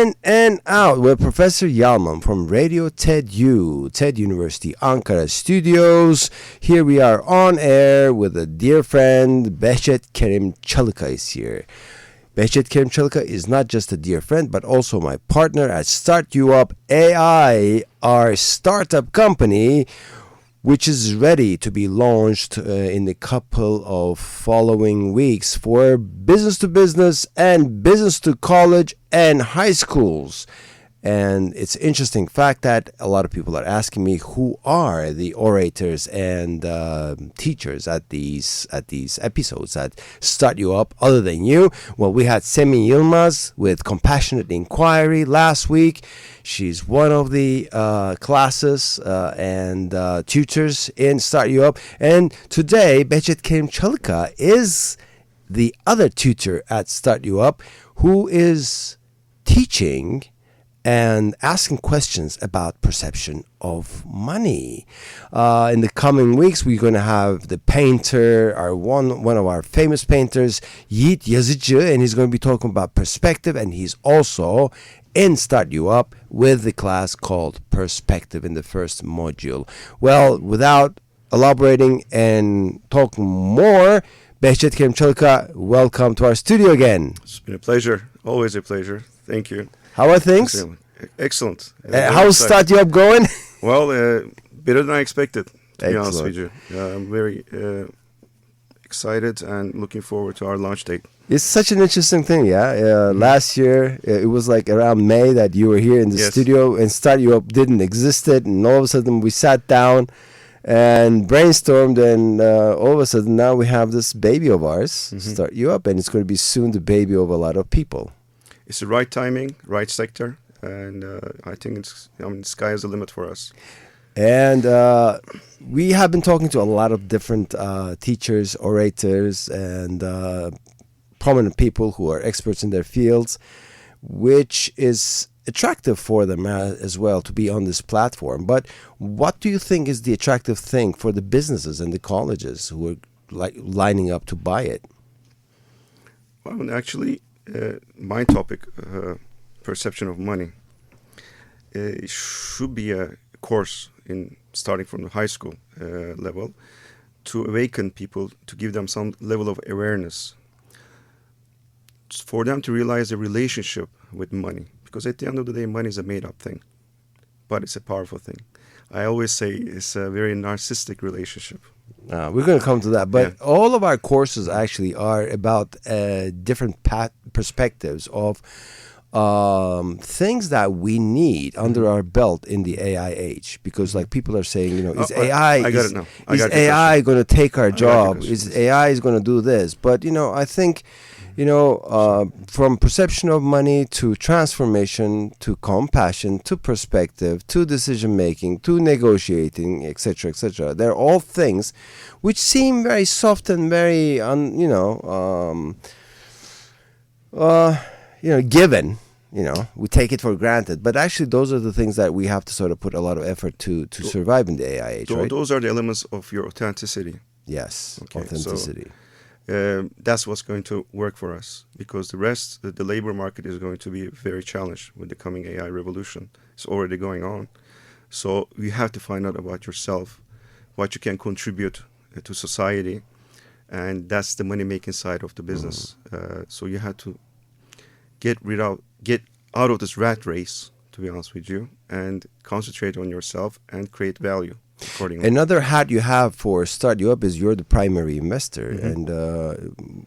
In and Out with Professor Yalman from Radio TED University Ankara Studios. Here we are on air with a dear friend, Behçet Kerim Çalıka is here. Behçet Kerim Çalıka is not just a dear friend, but also my partner at Start You Up AI, our startup company, which is ready to be launched in a couple of following weeks for business to business and business to college and high schools. And it's an interesting fact that a lot of people are asking me who are the orators and teachers at these episodes that Start You Up other than you. Well, we had Semih Yılmaz with Compassionate Inquiry last week. She's one of the classes and tutors in Start You Up. And today, Behçet Kerim Çalıka is the other tutor at Start You Up who is teaching and asking questions about perception of money. In the coming weeks, we're going to have the painter, one of our famous painters, Yiğit Yazıcı, and he's going to be talking about perspective, and he's also in Start You Up with the class called Perspective in the first module. Well, without elaborating and talking more, Behçet Kerim Çalıka, welcome to our studio again. It's been a pleasure, always a pleasure. Thank you. How are things? Excellent. How's Start You Up going? Well, better than I expected, to be honest Excellent. with you. I'm very excited and looking forward to our launch date. It's such an interesting thing, yeah. Last year, it was like around May that you were here in the Yes. studio, and Start You Up didn't exist, and all of a sudden we sat down and brainstormed, and all of a sudden now we have this baby of ours, Start You Up, and it's going to be soon the baby of a lot of people. It's the right timing, right sector, and I think the sky is the limit for us. And we have been talking to a lot of different teachers, orators, and prominent people who are experts in their fields, which is attractive for them as well to be on this platform. But what do you think is the attractive thing for the businesses and the colleges who are lining up to buy it? Well, actually, my topic, perception of money, should be a course in starting from the high school level to awaken people, to give them some level of awareness, for them to realize the relationship with money. Because at the end of the day, money is a made-up thing, but it's a powerful thing. I always say it's a very narcissistic relationship. We're going to come to that, but all of our courses actually are about different perspectives of things that we need under our belt in the AI age. Because like people are saying, is AI going to take our job? Is AI is going to do this? But I think, from perception of money to transformation to compassion to perspective to decision making to negotiating, etc., they're all things which seem very soft and very given. We take it for granted, but actually those are the things that we have to sort of put a lot of effort to survive in the AI age, right? Those are the elements of your authenticity. Yes, okay, authenticity. So, that's what's going to work for us, because the rest, the labor market is going to be very challenged with the coming AI revolution. It's already going on. So you have to find out about yourself, what you can contribute to society, and that's the money-making side of the business. So you have to get out of this rat race, to be honest with you, and concentrate on yourself and create value accordingly. Another hat you have for Start You Up is you're the primary investor. And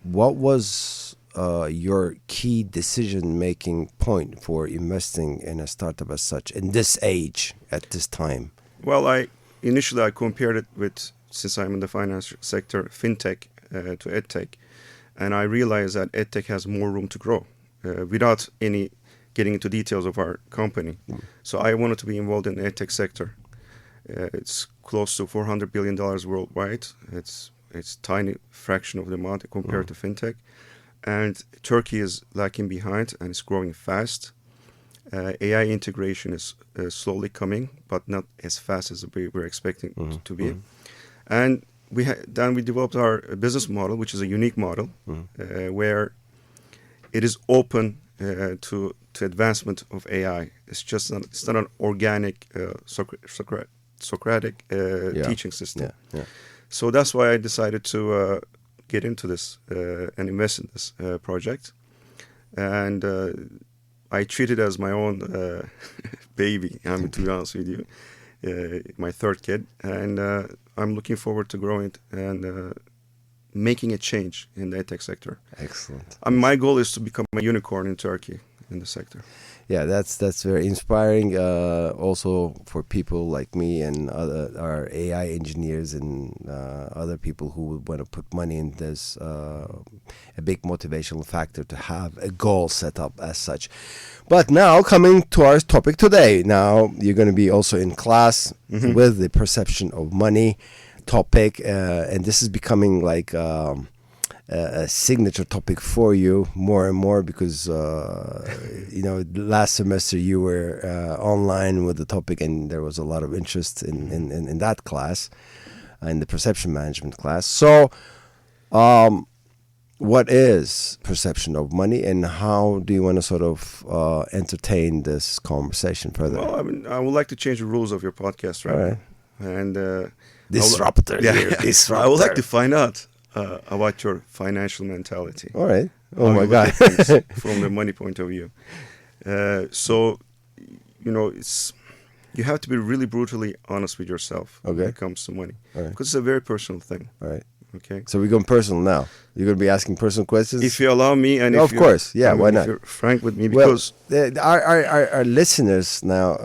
what was your key decision-making point for investing in a startup as such in this age, at this time? Well, initially I compared it with, since I'm in the finance sector, fintech to edtech, and I realized that edtech has more room to grow without any getting into details of our company. So I wanted to be involved in the edtech sector. It's close to $400 billion worldwide. It's tiny fraction of the amount compared to fintech. And Turkey is lagging behind and it's growing fast. AI integration is slowly coming, but not as fast as we were expecting it to be. And then we developed our business model, which is a unique model, where it is open to to advancement of AI. It's not an organic Socratic teaching system. Yeah. So that's why I decided to get into this and invest in this project. And I treat it as my own baby, to be honest with you, my third kid. And I'm looking forward to growing it and making a change in the edtech sector. Excellent. My goal is to become a unicorn in Turkey in the sector. Yeah, that's very inspiring. Also for people like me and our AI engineers and other people who would want to put money in this, a big motivational factor to have a goal set up as such. But now coming to our topic today. Now you're going to be also in class with the perception of money topic, and this is becoming like a signature topic for you more and more because last semester you were online with the topic and there was a lot of interest in that class, in the perception management class. So what is perception of money and how do you want to sort of entertain this conversation further? Well, I would like to change the rules of your podcast, right? All right. And disruptor. Disruptor. I would like to find out about your financial mentality. All right. Oh my you look God. at things from the money point of view. So, you have to be really brutally honest with yourself when it comes to money. All right. Because it's a very personal thing. All right. Okay. So we're going personal now. You're going to be asking personal questions? If you allow me, and of course. Yeah, why not? If you're frank with me, because our listeners now,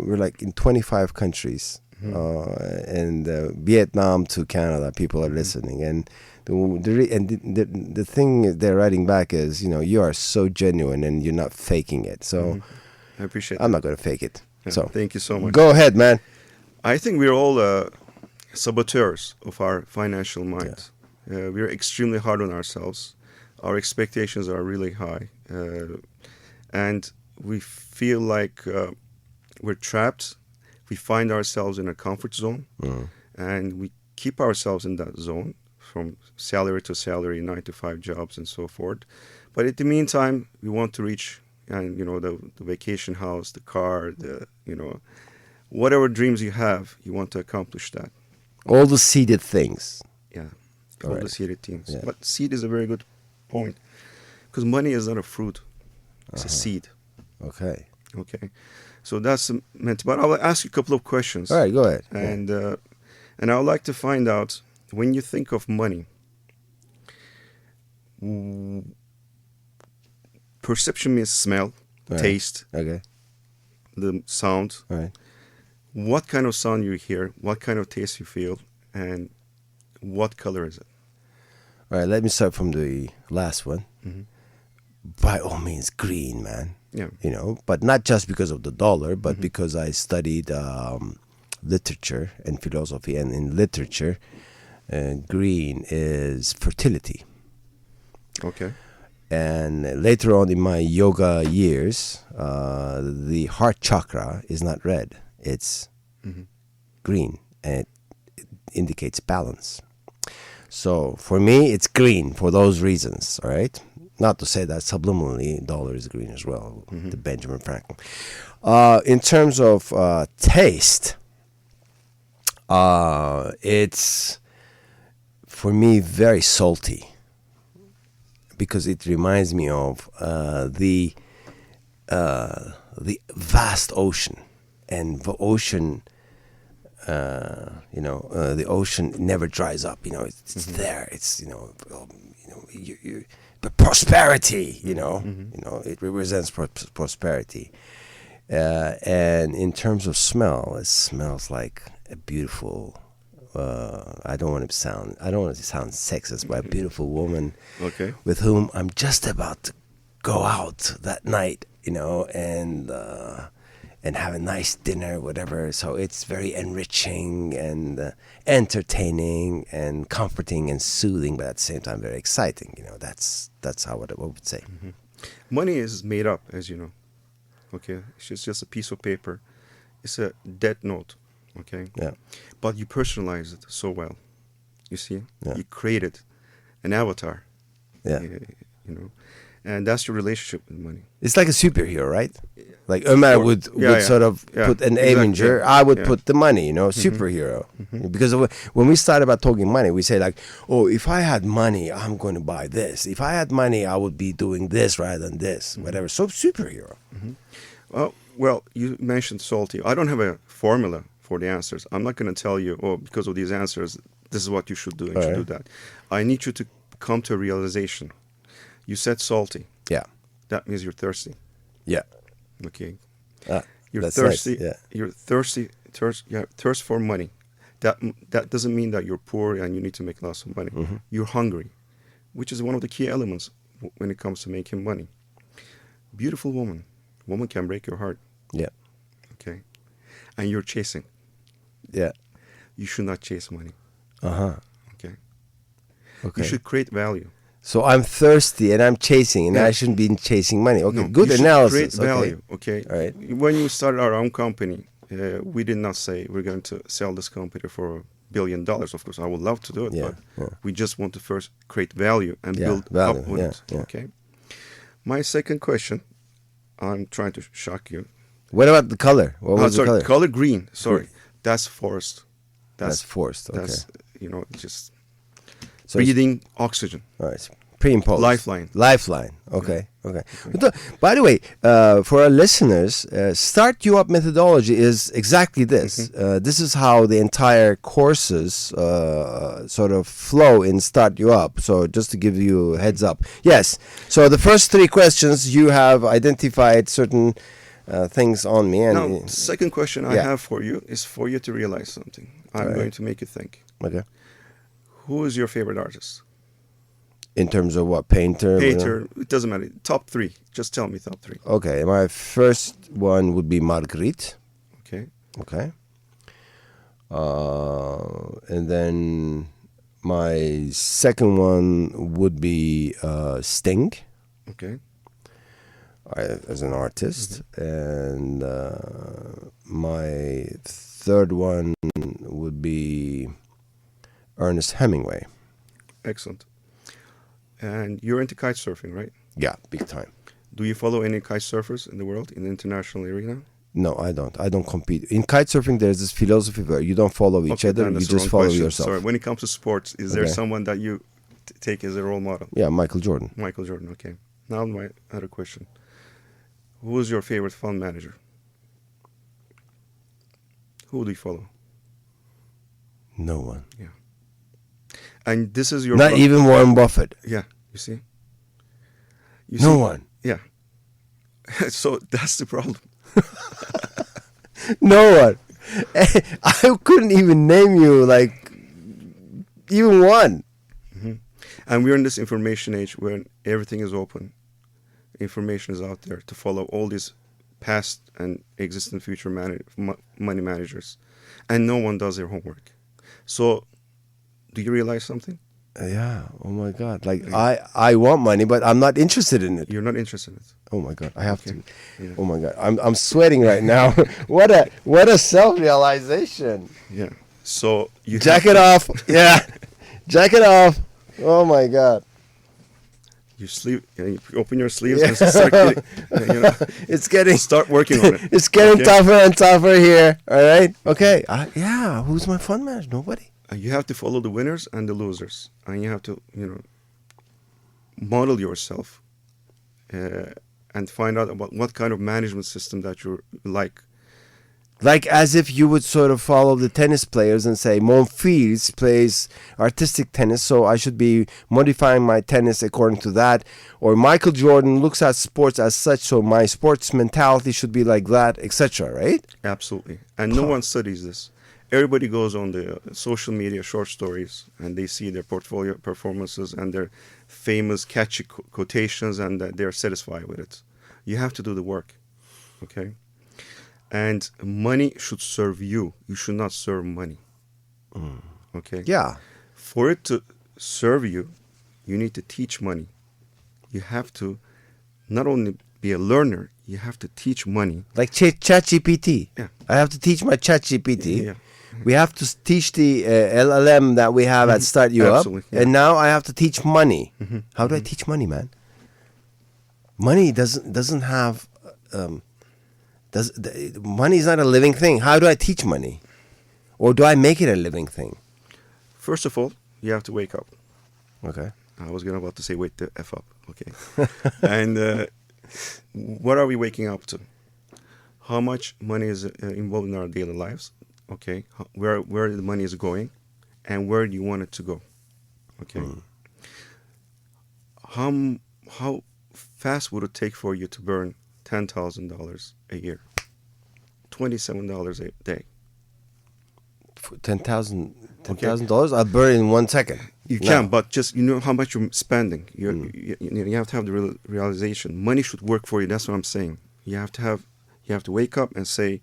we're like in 25 countries, and Vietnam to Canada, people are listening, and the thing they're writing back is, you are so genuine and you're not faking it. So I appreciate. I'm not going to fake it. Yeah, so thank you so much. Go ahead, man. I think we're all saboteurs of our financial minds. Yeah. We're extremely hard on ourselves. Our expectations are really high, and we feel like we're trapped. We find ourselves in a comfort zone, and we keep ourselves in that zone from salary to salary, 9-to-5 jobs, and so forth. But in the meantime, we want to reach, the vacation house, the car, whatever dreams you have, you want to accomplish that. All the seeded things. Yeah, all the seeded things. Yeah. But seed is a very good point, because money is not a fruit; it's a seed. Okay. So that's meant. But I'll ask you a couple of questions. All right, go ahead. And I would like to find out, when you think of money, perception means smell, taste, the sound. All right. What kind of sound you hear, what kind of taste you feel, and what color is it? All right, let me start from the last one. By all means, green, man. Yeah. But not just because of the dollar, but because I studied literature and philosophy, and in literature, green is fertility. Okay. And later on in my yoga years, the heart chakra is not red. It's green, and it indicates balance. So for me, it's green for those reasons, all right? Not to say that subliminally dollar is green as well, the Benjamin Franklin. In terms of taste, it's, for me, very salty, because it reminds me of the vast ocean. And the ocean, the ocean never dries up. It's there. It's but prosperity. It represents prosperity. And in terms of smell, it smells like a beautiful. I don't want to sound sexist, but a beautiful woman, with whom I'm just about to go out that night. And have a nice dinner, whatever. So it's very enriching and entertaining and comforting and soothing, but at the same time very exciting. That's how I would say. Money is made up, as you know. Okay, it's just a piece of paper. It's a dead note. Okay. Yeah. But you personalize it so well. You see, Yeah. you created an avatar. Yeah. you know, and that's your relationship with money. It's like a superhero, right? Like Ömer would sort of put an Avenger. Yeah. I would put the money, you know, superhero. Because when we start about talking money, we say like, oh, if I had money, I'm going to buy this. If I had money, I would be doing this rather than this, whatever. So superhero. Well, you mentioned salty. I don't have a formula for the answers. I'm not going to tell you, oh, because of these answers, this is what you should do and should do that. I need you to come to a realization. You said salty. Yeah. That means you're thirsty. Yeah. Okay. You're thirsty. Nice. Yeah. You're thirsty. Thirst for money. That doesn't mean that you're poor and you need to make lots of money. You're hungry, which is one of the key elements when it comes to making money. Beautiful woman. Woman can break your heart. Yeah. Okay. And you're chasing. Yeah. You should not chase money. Okay. You should create value. So I'm thirsty and I'm chasing, and I shouldn't be chasing money. Okay, No, good you analysis. Create value. Okay. All right. When you started our own company, we did not say we're going to sell this company for $1 billion. Of course, I would love to do it, but we just want to first create value and build up with it. Okay. My second question, I'm trying to shock you. What about the color? What was the color? Color green. Sorry, that's forest. That's forest. Okay. That's just breathing oxygen. All right. Pre-imposed. Lifeline. Okay. By the way, for our listeners, Start You Up methodology is exactly this. This is how the entire courses sort of flow in Start You Up. So just to give you a heads up. Yes. So the first 3 questions, you have identified certain things on me. And now, second question I have for you is for you to realize something. I'm going to make you think. Okay. Who is your favorite artist? In terms of what? Painter? It doesn't matter. Top 3. Just tell me top 3. Okay. My first one would be Marguerite. Okay. And then my second one would be Sting. Okay. As an artist. And my third one would be Ernest Hemingway. Excellent. And you're into kite surfing, right? Yeah, big time. Do you follow any kite surfers in the world, in the international arena? No, I don't. I don't compete. In kite surfing, there's this philosophy where you don't follow each other, you just follow yourself. Sorry, when it comes to sports, is there someone that you take as a role model? Yeah, Michael Jordan. Michael Jordan, okay. Now my other question. Who is your favorite fund manager? Who do you follow? No one. Yeah. And this is your... Not even Warren Buffett. Yeah, you see? No one. Yeah. So that's the problem. No one. I couldn't even name you, like, even one. And we're in this information age where everything is open. Information is out there to follow all these past and existing future money managers. And no one does their homework. So, do you realize something? Yeah. Oh my God. Like I want money, but I'm not interested in it. You're not interested in it. Oh my God. I have to. Yeah. Oh my God. I'm sweating right now. What a self-realization. Yeah. So you jack it off. Yeah. Jack it off. Oh my God. You open your sleeves and start getting, it's getting start working on it. It's getting tougher and tougher here. All right. Okay. Who's my fund manager? Nobody. You have to follow the winners and the losers, and you have to, model yourself and find out about what kind of management system that you like. Like as if you would sort of follow the tennis players and say, Monfils plays artistic tennis, so I should be modifying my tennis according to that. Or Michael Jordan looks at sports as such, so my sports mentality should be like that, etc., right? Absolutely. And no one studies this. Everybody goes on the social media short stories and they see their portfolio performances and their famous catchy quotations and they're satisfied with it. You have to do the work, okay? And money should serve you. You should not serve money, okay? Yeah. For it to serve you, you need to teach money. You have to not only be a learner, you have to teach money. Like ChatGPT. Yeah. I have to teach my ChatGPT. Yeah. We have to teach the LLM that we have at Start You Up. Yeah. And now I have to teach money. How do I teach money, man? Money doesn't have money is not a living thing. How do I teach money, or do I make it a living thing? First of all, you have to wake up. Okay. I was about to say wake the F up. Okay. And what are we waking up to? How much money is involved in our daily lives? Okay. Where the money is going, and where do you want it to go? Okay. How fast would it take for you to burn $10,000 a year? $27 a day. $10,000. I'll burn it in 1 second. You can, but just you know how much you're spending. You have to have the realization. Money should work for you. That's what I'm saying. You have to wake up and say,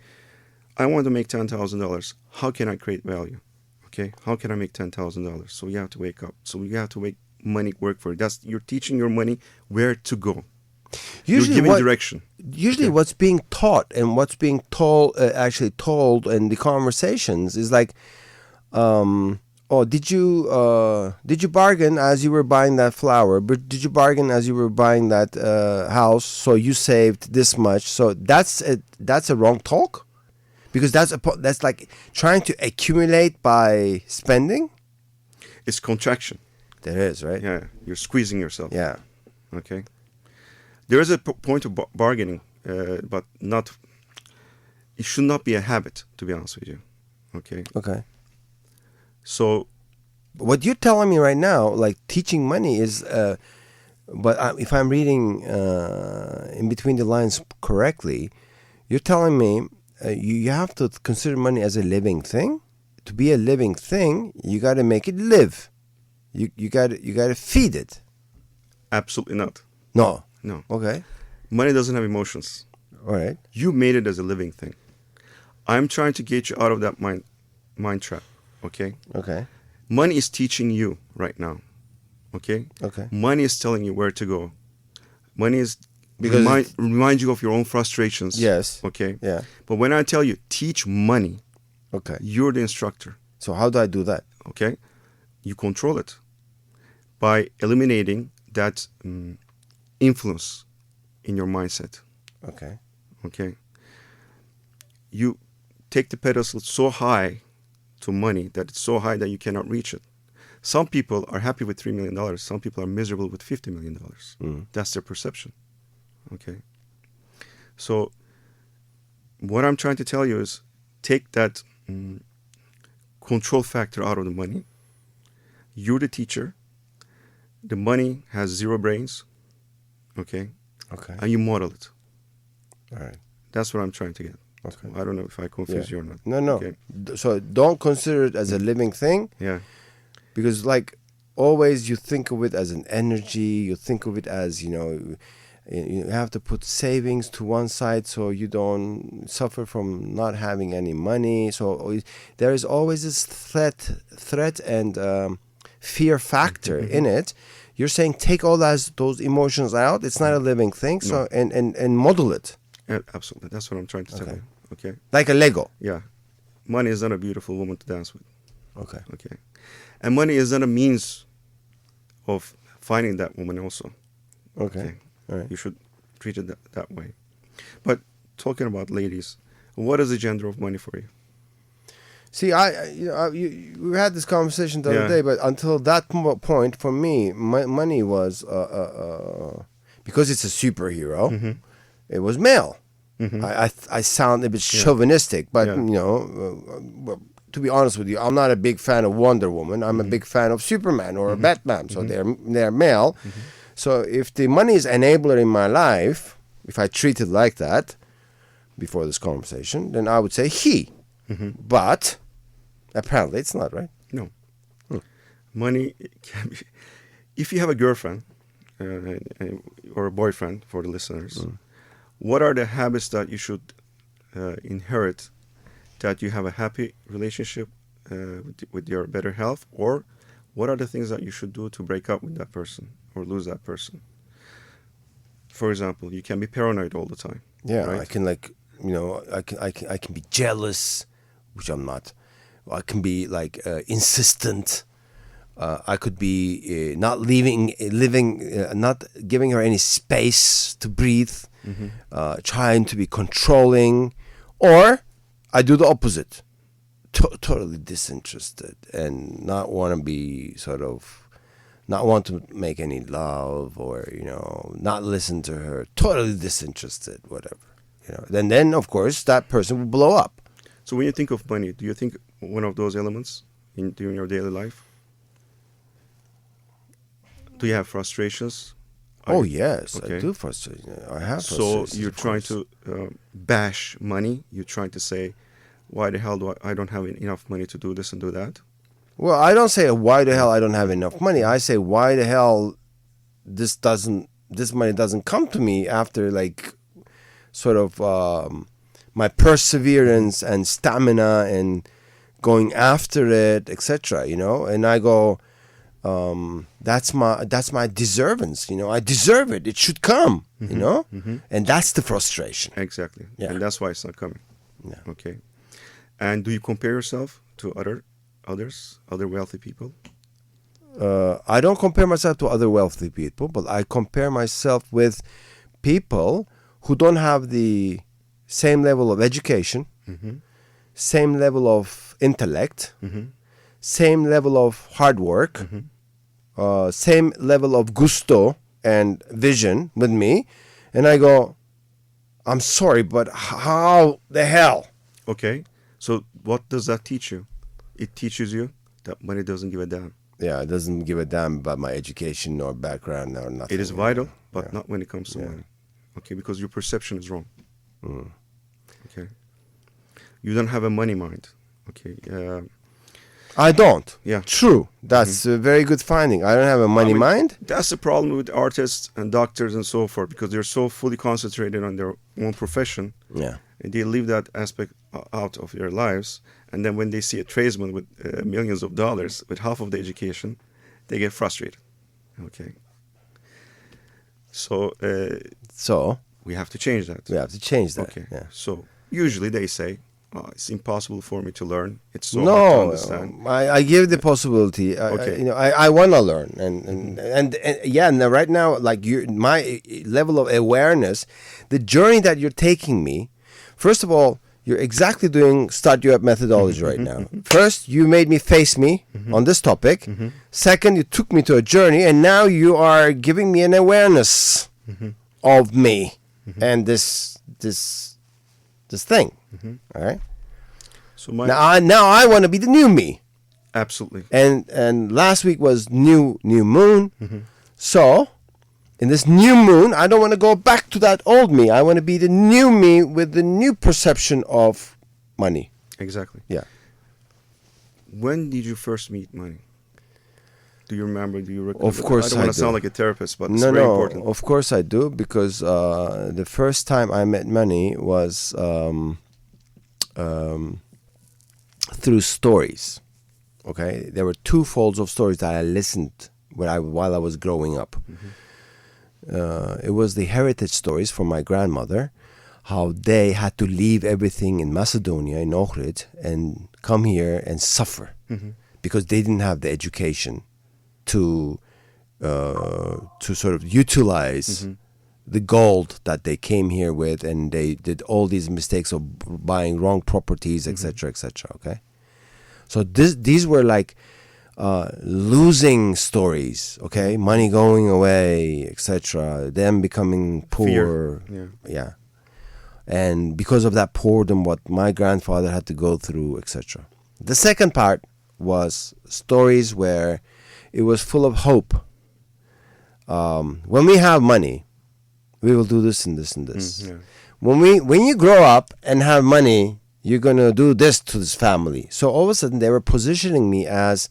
I want to make $10,000. How can I create value? Okay, how can I make $10,000? So you have to wake up. So you have to make money work for you. You're teaching your money where to go. You're giving direction. Usually, what's being taught and what's being told, actually told in the conversations is like, did you bargain as you were buying that flower? But did you bargain as you were buying that house? So you saved this much. So that's a wrong talk, because that's like trying to accumulate by spending. It's contraction. There is, right? Yeah, you're squeezing yourself. Yeah. Okay. There is a point of bargaining, but not. It should not be a habit, to be honest with you. Okay. Okay. So, what you're telling me right now, like teaching money is, if I'm reading in between the lines correctly, you're telling me you have to consider money as a living thing. To be a living thing, you got to make it live. You got to feed it. Absolutely not. No. No. Okay. Money doesn't have emotions. All right. You made it as a living thing. I'm trying to get you out of that mind trap. Okay? Okay. Money is teaching you right now. Okay? Okay. Money is telling you where to go. Money is remind you of your own frustrations. Yes. Okay? Yeah. But when I tell you teach money, okay, you're the instructor. So how do I do that? Okay? You control it by eliminating that influence in your mindset. Okay. Okay? You take the pedestal so high to money that it's so high that you cannot reach it. Some people are happy with $3 million. Some people are miserable with $50 million. That's their perception. Okay? So what I'm trying to tell you is take that control factor out of the money. You're the teacher. The money has zero brains. Okay? Okay. And you model it. All right. That's what I'm trying to get. Okay. I don't know if I confuse you or not. No. Okay. So don't consider it as a living thing. Yeah. Because like always you think of it as an energy. You think of it as, you have to put savings to one side so you don't suffer from not having any money. So there is always this threat and fear factor in it. You're saying take all those emotions out. It's not a living thing. So and model it. Yeah, absolutely. That's what I'm trying to tell you. Okay. Like a Lego. Yeah. Money is not a beautiful woman to dance with. Okay. Okay. And money is not a means of finding that woman also. Okay. All right. You should treat it that way. But talking about ladies, what is the gender of money for you? See, we had this conversation the other day, but until that point, for me, money was because it's a superhero. It was male. I sound a bit chauvinistic, but to be honest with you, I'm not a big fan of Wonder Woman. I'm a big fan of Superman or Batman. So they're male. So if the money is enabler in my life, if I treat it like that before this conversation, then I would say he. But apparently it's not, right? No. Money can be. If you have a girlfriend or a boyfriend, for the listeners, what are the habits that you should inherit that you have a happy relationship with your better health? Or what are the things that you should do to break up with that person or lose that person? For example, you can be paranoid all the time. Yeah, right? I can I can be jealous, which I'm not. I can be insistent. I could be not not giving her any space to breathe, trying to be controlling, or I do the opposite, totally disinterested and not want to be not want to make any love or not listen to her, totally disinterested, whatever. Then of course that person will blow up. So when you think of money, do you think one of those elements during your daily life? Do you have frustrations? Yes, okay. I do frustration. I have frustrations. So you're trying to bash money. You're trying to say, why the hell do I don't have enough money to do this and do that? Well, I don't say why the hell I don't have enough money. I say why the hell this money doesn't come to me after my perseverance and stamina and going after it, etc. And I go, that's my deservance. I deserve it. It should come. And that's the frustration. Exactly. Yeah. And that's why it's not coming. Yeah. Okay. And do you compare yourself to other wealthy people? I don't compare myself to other wealthy people, but I compare myself with people who don't have the same level of education, same level of intellect, same level of hard work, same level of gusto and vision with me. And I go, I'm sorry, but how the hell? Okay. So what does that teach you? It teaches you that money doesn't give a damn. Yeah, it doesn't give a damn about my education or background or nothing. It is vital, but not when it comes to money. Okay, because your perception is wrong. Okay. You don't have a money mind. Okay. I don't. Yeah. True. That's a very good finding. I don't have a money mind. That's the problem with artists and doctors and so forth, because they're so fully concentrated on their own profession. Yeah. And they leave that aspect out of their lives. And then when they see a tradesman with millions of dollars, with half of the education, they get frustrated. Okay. So we have to change that. We have to change that. Okay. Yeah. So usually they say, it's impossible for me to learn. It's so hard to understand. I give the possibility. Okay. I want to learn, and right now, my level of awareness, the journey that you're taking me. First of all, you're exactly doing start you up methodology right now. First, you made me face me on this topic. Second, you took me to a journey, and now you are giving me an awareness of me and this thing. All right. So now I want to be the new me. Absolutely. And last week was new moon. So in this new moon, I don't want to go back to that old me. I want to be the new me with the new perception of money. Exactly. Yeah. When did you first meet money? Do you remember? Do you recall? Of course I do. I don't want to sound like a therapist, but it's very important. Of course I do, because the first time I met money was through stories. Okay, there were two folds of stories that I listened while I was growing up. It was the heritage stories from my grandmother, how they had to leave everything in Macedonia, in Ohrid, and come here and suffer because they didn't have the education to sort of utilize the gold that they came here with, and they did all these mistakes of buying wrong properties, etc., etc. Okay, so these were like losing stories. Okay, money going away, etc. Them becoming poor. Fear. Yeah, and because of that poordom, what my grandfather had to go through, etc. The second part was stories where it was full of hope. When we have money, we will do this and this and this. When you grow up and have money, you're going to do this to this family. So all of a sudden they were positioning me as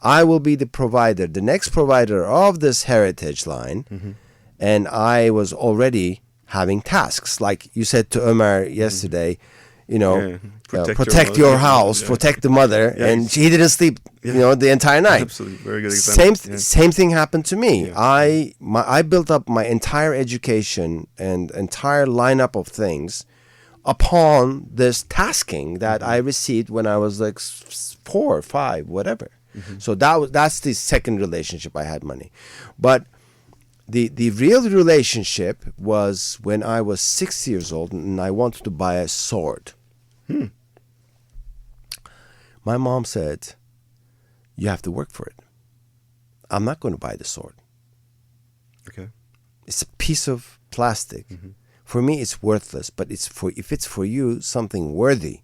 I will be the provider, the next provider of this heritage line. And I was already having tasks. Like you said to Ömer yesterday, protect your house, protect the mother, and he didn't sleep, the entire night. Absolutely, very good example. Same thing happened to me. I built up my entire education and entire lineup of things upon this tasking that I received when I was like 4 or 5, whatever. So that's the second relationship I had money. But the real relationship was when I was 6 years old and I wanted to buy a sword. My mom said, "You have to work for it. I'm not going to buy the sword. Okay. It's a piece of plastic. For me, it's worthless. But if it's for you something worthy,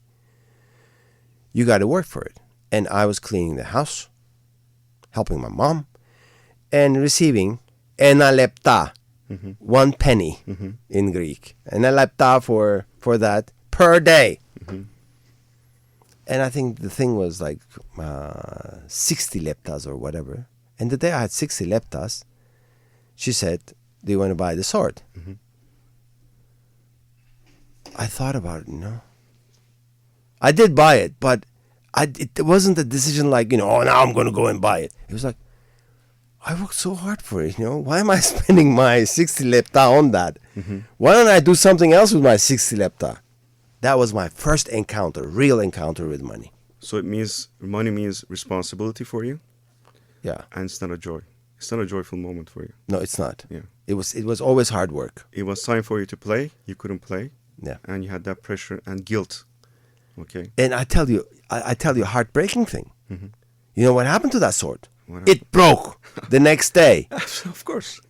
you got to work for it." And I was cleaning the house, helping my mom, and receiving lepta, 1 penny in Greek. Lepta for that per day. And I think the thing was like 60 leptas or whatever. And the day I had 60 leptas, she said, "Do you want to buy the sword?" I thought about it, I did buy it, but it wasn't a decision like, oh, now I'm going to go and buy it. It was like, I worked so hard for it, Why am I spending my 60 lepta on that? Why don't I do something else with my 60 lepta? That was my first encounter, real encounter with money. So it means money means responsibility for you, Yeah. and it's not a joy. It's not a joyful moment for you. No, it's not. Yeah. It was always hard work. It was time for you to play. You couldn't play. Yeah. And you had that pressure and guilt. Okay. And I tell you a heartbreaking thing. You know what happened to that sword? What happened? It broke the next day. Of course.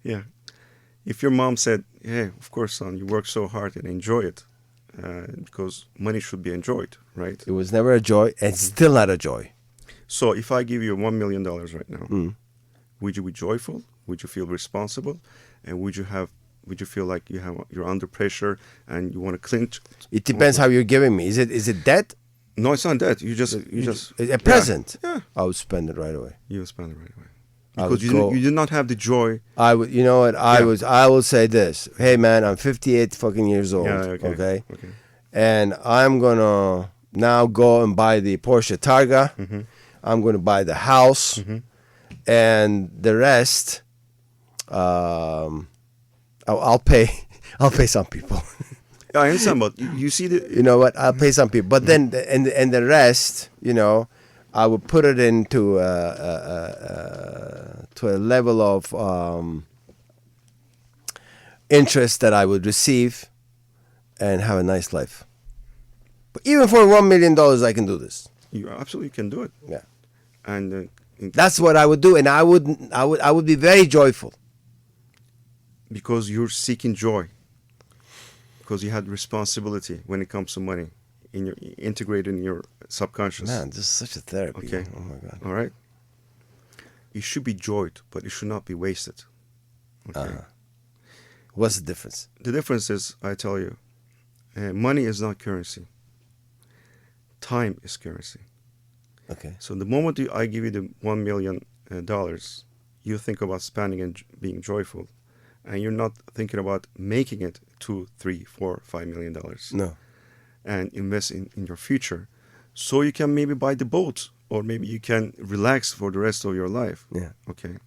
Yeah. If your mom said, "Hey, of course, son, you work so hard and enjoy it," because money should be enjoyed, right? It was never a joy, and still not a joy. So if I give you $1 million right now, would you be joyful? Would you feel responsible? And would you feel like you're under pressure and you want to clinch? It depends how you're giving me. Is it debt? No, it's not that. You just A present? Yeah. I would spend it right away. You spend it right away. I Because would you did not have the joy. I would. You know what? I will say this. Hey, man, I'm 58 fucking years old. Yeah, okay. And I'm gonna now go and buy the Porsche Targa. I'm gonna buy the house, and the rest, I'll pay. I'll pay some people. Yeah, I understand, but you see the. You know what? I'll pay some people, but then and the rest, I would put it into to a level of interest that I would receive, and have a nice life. But even for $1 million, I can do this. You absolutely can do it. Yeah, And that's what I would do, and I would be very joyful. Because you're seeking joy. Because you had responsibility when it comes to money, integrated in your subconscious. Man, this is such a therapy. Okay. Oh my God. All right. It should be joyed, but it should not be wasted. Okay. What's the difference? The difference is, I tell you, money is not currency. Time is currency. Okay. So the moment I give you the $1 million, you think about spending and being joyful, and you're not thinking about making it $2, $3, $4, $5 million. No. And invest in your future, so you can maybe buy the boat, or maybe you can relax for the rest of your life. Yeah. Okay.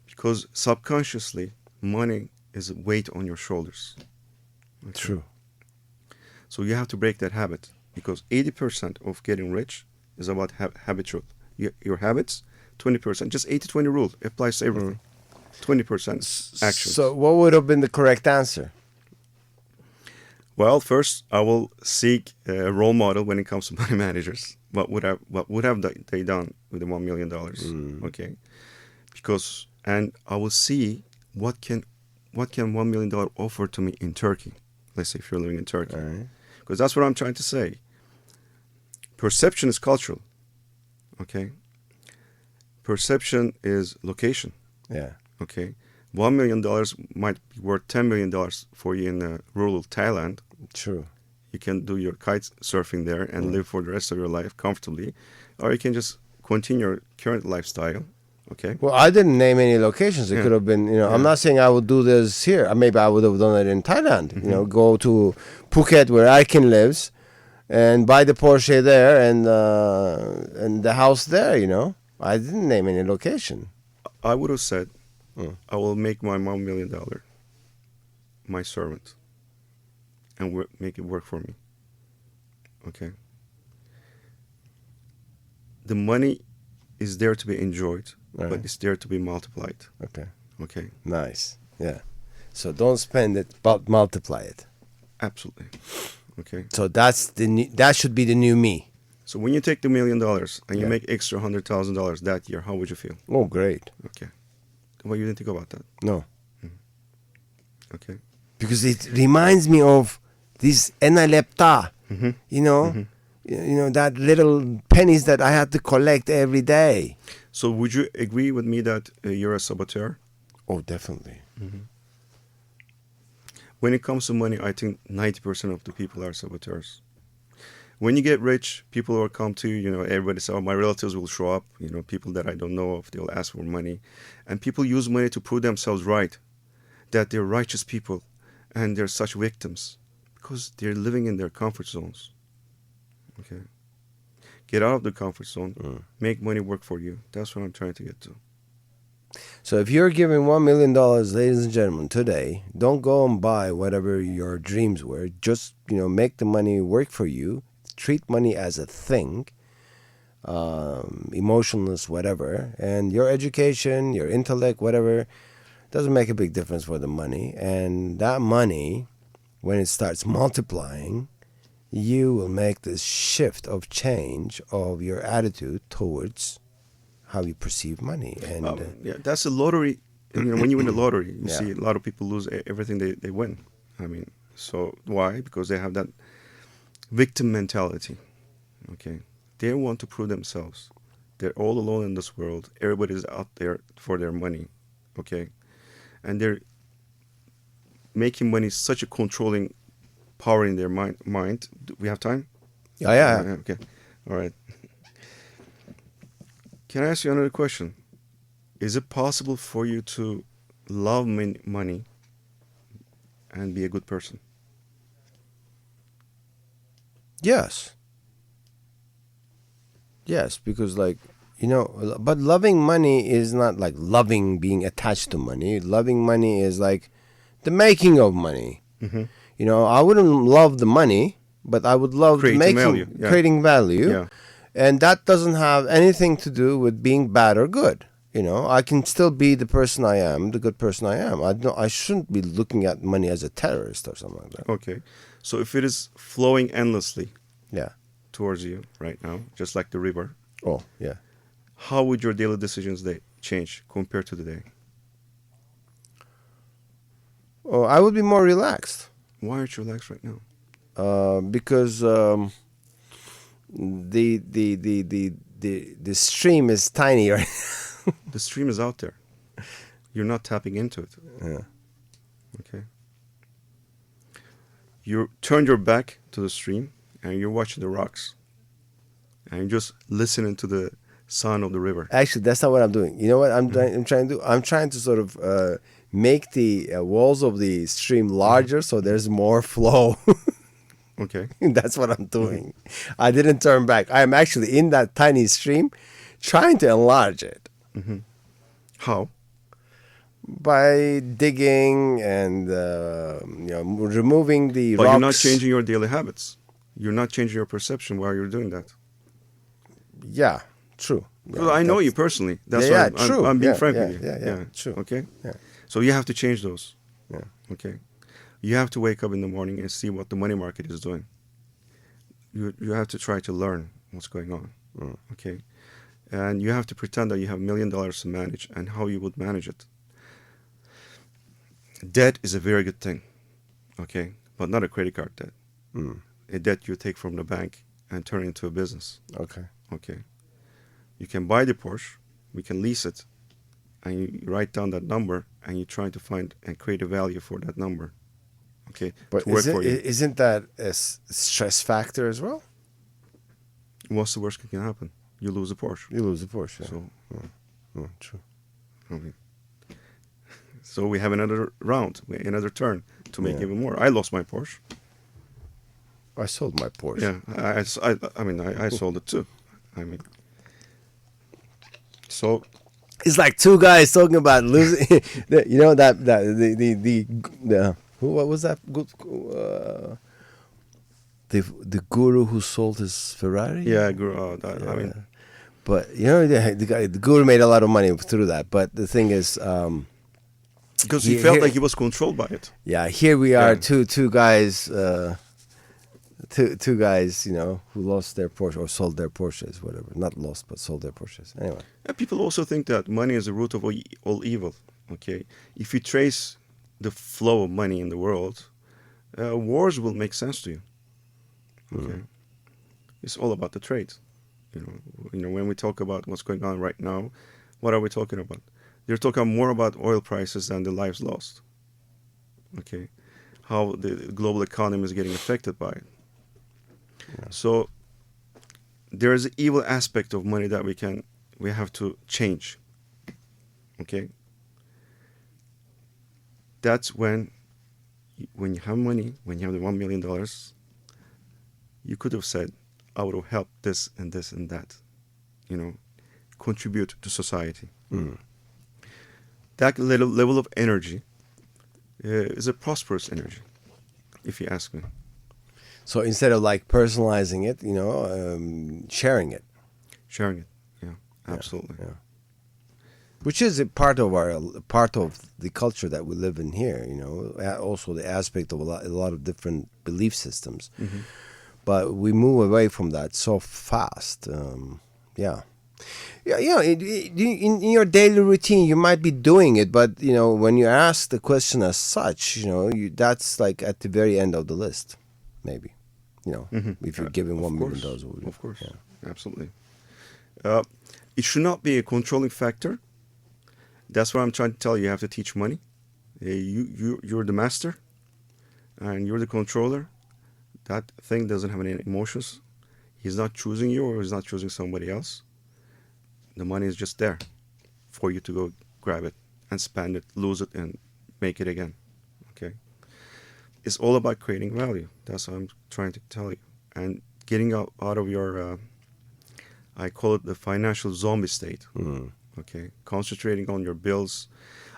Because subconsciously, money is a weight on your shoulders. Okay? True. So you have to break that habit, because 80% of getting rich is about habitual. Your habits, 20%. Just 80-20 rule applies to everything. 20% action. So what would have been the correct answer? Well, first I will seek a role model when it comes to money managers. What would have they done with the $1 million? Okay, and I will see what can $1 million offer to me in Turkey. Let's say if you're living in Turkey, because that's what I'm trying to say. Perception is cultural. Okay, perception is location. Yeah. Okay, $1 million might be worth $10 million for you in rural Thailand. True. You can do your kite surfing there and live for the rest of your life comfortably, or you can just continue your current lifestyle. Okay. Well, I didn't name any locations. It could have been, I'm not saying I would do this here. Maybe I would have done it in Thailand. Go to Phuket where Arkin lives, and buy the Porsche there and the house there. I didn't name any location. I would have said, I will make my $1 million my servant and make it work for me. Okay. the money is there to be enjoyed, Right. but it's there to be multiplied. Okay. Okay, Nice. Yeah. So don't spend it, but multiply it. absolutely. Okay, So that should be the new me. so when you take the $1 million and you Yeah. make extra $100,000 that year, how would you feel? Oh, great. Okay, well, you didn't think about that. No, Okay, because it reminds me of this enalepta. Mhm. You know, Mhm. you know that little pennies that I had to collect every day. so would you agree with me that you're a saboteur? Oh, definitely. When it comes to money, I think 90% of the people are saboteurs. When you get rich, people will come to you, you know, everybody says, oh, my relatives will show up, you know, people that I don't know of, they'll ask for money. And people use money to prove themselves right, that they're righteous people and they're such victims because they're living in their comfort zones. Okay. Get out of the comfort zone, make money work for you. That's what I'm trying to get to. So if you're giving $1 million, ladies and gentlemen, today, don't go and buy whatever your dreams were. Just, you know, make the money work for you. Treat money as a thing, emotionless, whatever. And your education, your intellect, whatever, doesn't make a big difference for the money. And that money, when it starts multiplying, you will make this shift of change of your attitude towards how you perceive money. And Yeah, that's a lottery. You know, when you win the lottery, you Yeah. see a lot of people lose everything they win. I mean, so why? Because they have that victim mentality. Okay, they want to prove themselves. They're all alone in this world. Everybody's out there for their money. Okay, and they're making money such a controlling power in their mind. Do we have time? yeah. Okay. All right. Can I ask you another question? Is it possible for you to love money and be a good person? Yes. Yes, because like, you know, but loving money is not like loving being attached to money. Loving money is like the making of money. Mm-hmm. You know, I wouldn't love the money, but I would love the Creating making, value, yeah. creating value. Yeah. And that doesn't have anything to do with being bad or good. You know, I can still be the person I am, the good person I am. I shouldn't be looking at money as a terrorist or something like that. Okay. So if it is flowing endlessly Yeah. towards you right now, just like the river, Oh, yeah. how would your daily decisions change compared to today? Oh, I would be more relaxed. Why aren't you relaxed right now? Because the stream is tiny, right? The stream is out there. You're not tapping into it. Yeah. Okay. You turn your back to the stream and you're watching the rocks. And you're just listening to the sound of the river. Actually, that's not what I'm doing. You know what I'm trying to do? I'm trying to sort of make the walls of the stream larger so there's more flow. Okay. That's what I'm doing. I didn't turn back. I am actually in that tiny stream trying to enlarge it How? by digging and removing the But rocks. you're not changing your daily habits. You're not changing your perception while you're doing that. Yeah, true. Well, I know you personally. That's yeah, why true. I'm being Yeah, frank yeah, with you. yeah, true. Okay. Yeah. So you have to change those. Yeah. Okay. You have to wake up in the morning and see what the money market is doing. You have to try to learn what's going on. Okay. And you have to pretend that you have $1 million to manage and how you would manage it. Debt is a very good thing. Okay. But not a credit card debt. A debt you take from the bank and turn into a business. Okay. Okay. You can buy the Porsche, we can lease it, and you write down that number, and you try to find and create a value for that number. Okay, But to work for you. isn't that a stress factor as well? What's the worst that can happen? You lose a Porsche. You lose the Porsche. Yeah. So, True. okay. So we have another round, another turn to make Yeah. even more. I lost my Porsche. I sold my Porsche. Yeah, I sold it too. I mean, so It's like two guys talking about losing. You know the who? What was that? The guru who sold his Ferrari. yeah, I mean, But the guru made a lot of money through that. But the thing is, because he felt like he was controlled by it. Yeah, here we are, Yeah. two guys, two guys, who lost their Porsche or sold their Porsches, whatever. Not lost, but sold their Porsches. Anyway. Yeah, people also think that money is the root of all evil. Okay, if you trace the flow of money in the world, wars will make sense to you. Okay, it's all about the trade. When we talk about what's going on right now, what are we talking about? They're talking more about oil prices than the lives lost. Okay, how the global economy is getting affected by it. Yeah. So there is an evil aspect of money that we have to change. Okay, that's when you have money, when you have the $1 million, you could have said, I would have helped this and this and that, contribute to society. Mm. That level of energy is a prosperous energy, if you ask me. So instead of like personalizing it, sharing it. Sharing it, yeah, absolutely. Yeah. Which is a part of the culture that we live in here, also the aspect of a lot of different belief systems. Mm-hmm. But we move away from that so fast. Yeah. In your daily routine, you might be doing it, but when you ask the question as such, that's like at the very end of the list, maybe. If you're giving $1 million. Of course, yeah. Absolutely. It should not be a controlling factor. That's what I'm trying to tell you. You have to teach money. You're the master, and you're the controller. That thing doesn't have any emotions. He's not choosing you, or he's not choosing somebody else. The money is just there for you to go grab it and spend it, lose it, and make it again. Okay? It's all about creating value. That's what I'm trying to tell you. And getting out of your, I call it the financial zombie state. Mm. Okay? Concentrating on your bills.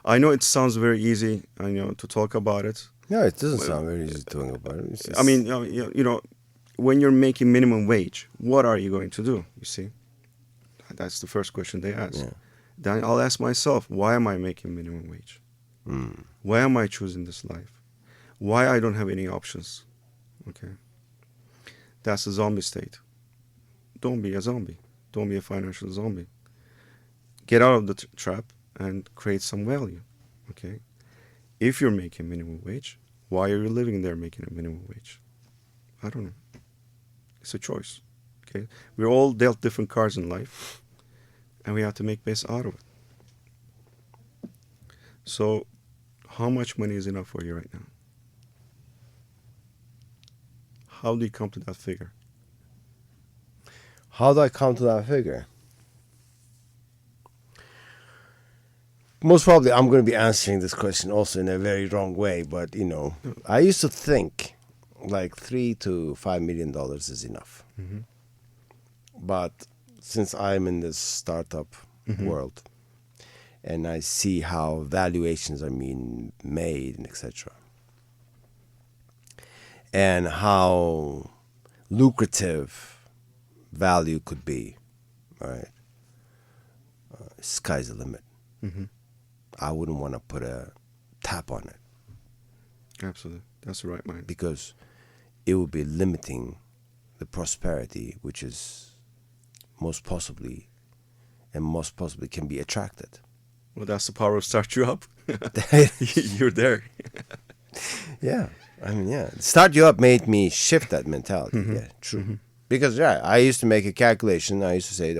I know it sounds very easy, to talk about it. No, it doesn't sound very easy to talk about it. I mean, when you're making minimum wage, what are you going to do? You see? That's the first question they ask. Yeah. Then I'll ask myself, why am I making minimum wage? Mm. Why am I choosing this life? Why I don't have any options? Okay. That's a zombie state. Don't be a zombie. Don't be a financial zombie. Get out of the trap and create some value. Okay. If you're making minimum wage, why are you living there making a minimum wage? I don't know. It's a choice. Okay. We're all dealt different cards in life, and we have to make best out of it. So, how much money is enough for you right now? How do you come to that figure? How do I come to that figure? Most probably I'm going to be answering this question also in a very wrong way, but I used to think like $3 to $5 million is enough. Mm-hmm. But since I'm in this startup world and I see how valuations are being made and etc., and how lucrative value could be, right? Sky's the limit. Mm-hmm. I wouldn't want to put a tap on it. Absolutely. That's the right mind. Because it would be limiting the prosperity which is most possibly can be attracted. Well, that's the power of Start You Up. You're there. Yeah. I mean, yeah. Start You Up made me shift that mentality. Mm-hmm. Yeah, true. Mm-hmm. Because, I used to make a calculation. I used to say,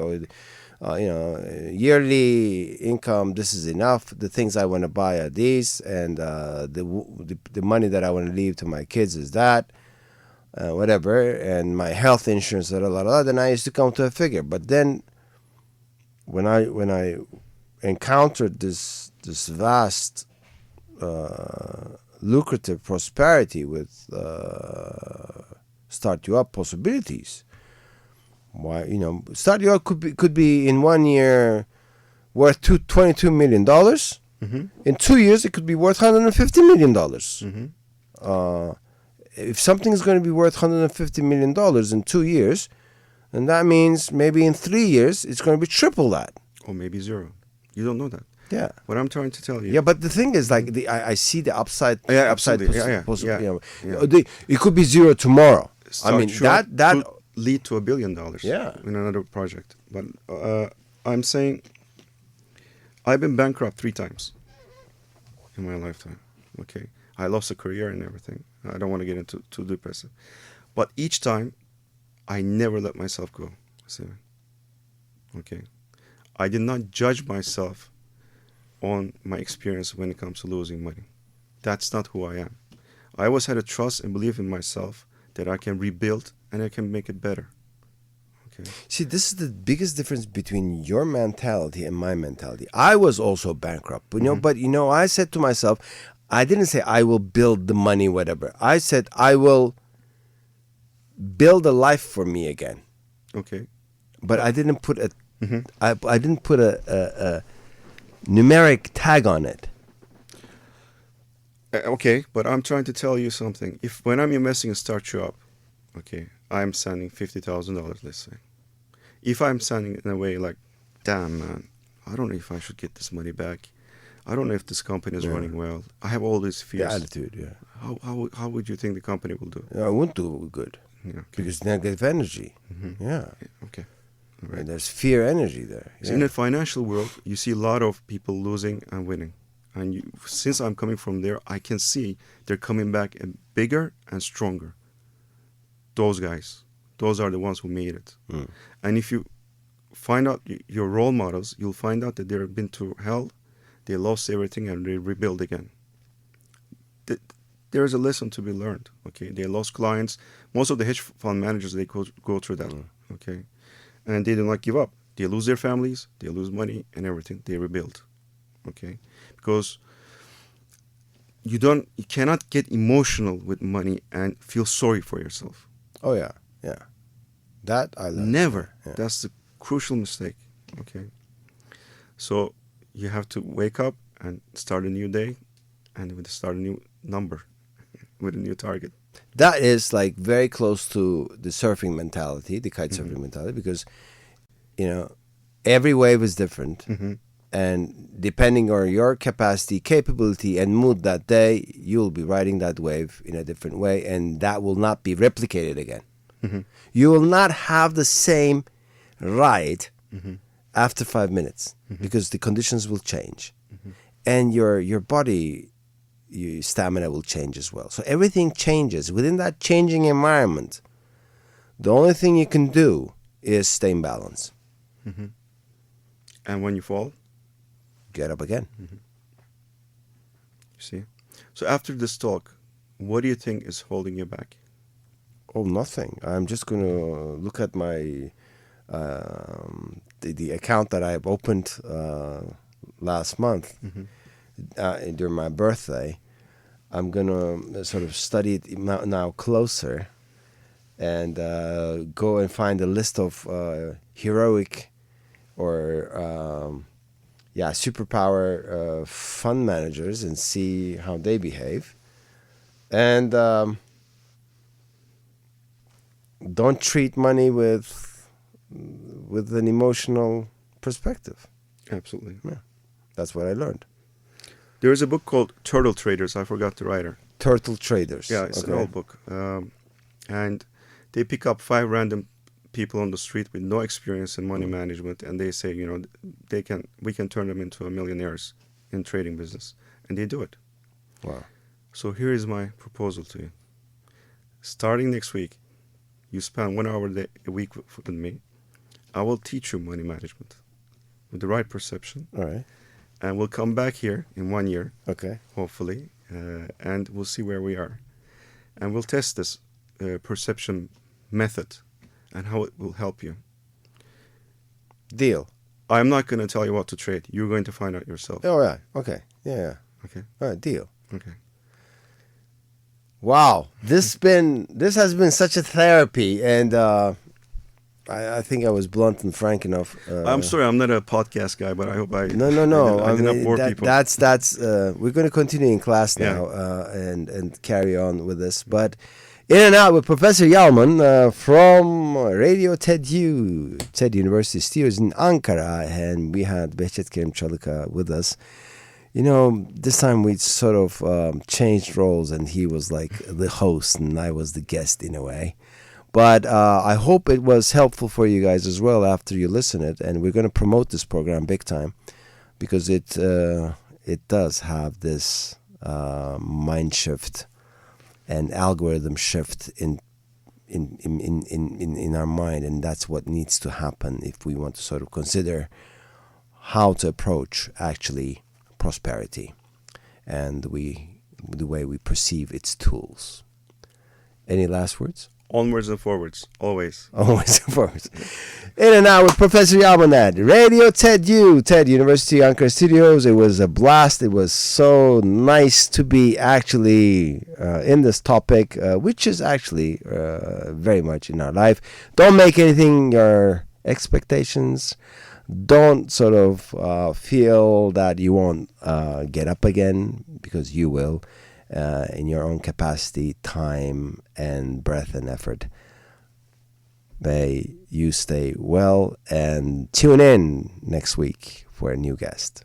yearly income, this is enough. The things I want to buy are these. And the money that I want to leave to my kids is that. Whatever. And my health insurance, then I used to come to a figure. But then when I encountered this vast lucrative prosperity with Start You Up possibilities, why Start You Up could be in 1 year worth $22 million. Mm-hmm. In 2 years it could be worth $150 million. Mm-hmm. If something is going to be worth $150 million in 2 years, And that means maybe in 3 years, it's going to be triple that. Or maybe zero. You don't know that. Yeah. What I'm trying to tell you. Yeah, but the thing is, like, I see the upside. Yeah, upside absolutely. You know, it could be zero tomorrow. I mean, that could lead to $1 billion. Yeah. In another project. But I'm saying I've been bankrupt 3 times in my lifetime. Okay, I lost a career and everything. I don't want to get into too depressive, but each time, I never let myself go. Okay, I did not judge myself on my experience when it comes to losing money. That's not who I am. I always had a trust and belief in myself that I can rebuild and I can make it better. Okay. See, this is the biggest difference between your mentality and my mentality. I was also bankrupt, but I said to myself, I didn't say I will build the money, whatever. I said I will build a life for me again. Okay. But I didn't put I didn't put a numeric tag on it. Okay, but I'm trying to tell you something. When I'm investing in start you up, okay, I'm sending $50,000, let's say. If I'm sending in a way like, damn man, I don't know if I should get this money back. I don't know if this company is running well. I have all these fears. The attitude, yeah. How would you think the company will do? I won't do good. Yeah, okay. Because negative energy. Yeah. Okay. Right. And there's fear energy there. So in the financial world, you see a lot of people losing and winning. And since I'm coming from there, I can see they're coming back and bigger and stronger. Those guys, those are the ones who made it. And if you find out your role models, you'll find out that they've been to hell, they lost everything, and they rebuild again. There is a lesson to be learned. Okay, they lost clients. Most of the hedge fund managers, they go through that. Okay, and they do not give up. They lose their families, they lose money and everything. They rebuild. Okay, because you cannot get emotional with money and feel sorry for yourself. Oh yeah. That I learned. Never. Yeah. That's the crucial mistake. Okay, so you have to wake up and start a new day, and start a new number with a new target. That is like very close to the surfing mentality, the kite surfing mentality, because every wave is different. And depending on your capacity, capability, and mood that day, you'll be riding that wave in a different way, and that will not be replicated again. You will not have the same ride after 5 minutes because the conditions will change, and your body, your stamina will change as well. So everything changes within that changing environment. The only thing you can do is stay in balance. And when you fall, get up again. You see? So after this talk, what do you think is holding you back? Oh, nothing. I'm just going to look at my the account that I've opened last month during my birthday. I'm going to sort of study it now closer and go and find a list of heroic or superpower fund managers and see how they behave. And don't treat money with an emotional perspective. Absolutely. Yeah, that's what I learned. There is a book called Turtle Traders. I forgot the writer. Turtle Traders. Yeah, it's an old book. And they pick up 5 random people on the street with no experience in money management, and they say, we can turn them into millionaires in trading business, and they do it. Wow. So here is my proposal to you. Starting next week, you spend 1 hour a week with me. I will teach you money management with the right perception. All right. And we'll come back here in 1 year, okay, hopefully, and we'll see where we are. And we'll test this perception method and how it will help you. Deal. I'm not going to tell you what to trade. You're going to find out yourself. Oh, yeah. Okay. Yeah. Okay. All right. Deal. Okay. Wow. This has been such a therapy, and I think I was blunt and frank enough. I'm sorry, I'm not a podcast guy, but I hope I No. I didn't bore people. That's we're going to continue in class now and carry on with this. But In and Out with Professor Yalman from Radio TED University Studios in Ankara, and we had Behçet Kerim Çalıka with us. You know, this time we sort of changed roles, and he was like the host and I was the guest in a way. But I hope it was helpful for you guys as well after you listen it, and we're going to promote this program big time because it does have this mind shift and algorithm shift in our mind, and that's what needs to happen if we want to sort of consider how to approach actually prosperity and the way we perceive its tools. Any last words? Onwards and forwards, always. Always and forwards. In and Out with Professor Yalman at Radio TED University Ankara Studios. It was a blast. It was so nice to be actually in this topic, which is actually very much in our life. Don't make anything your expectations. Don't sort of feel that you won't get up again, because you will. In your own capacity, time, and breath and effort. May you stay well, and tune in next week for a new guest.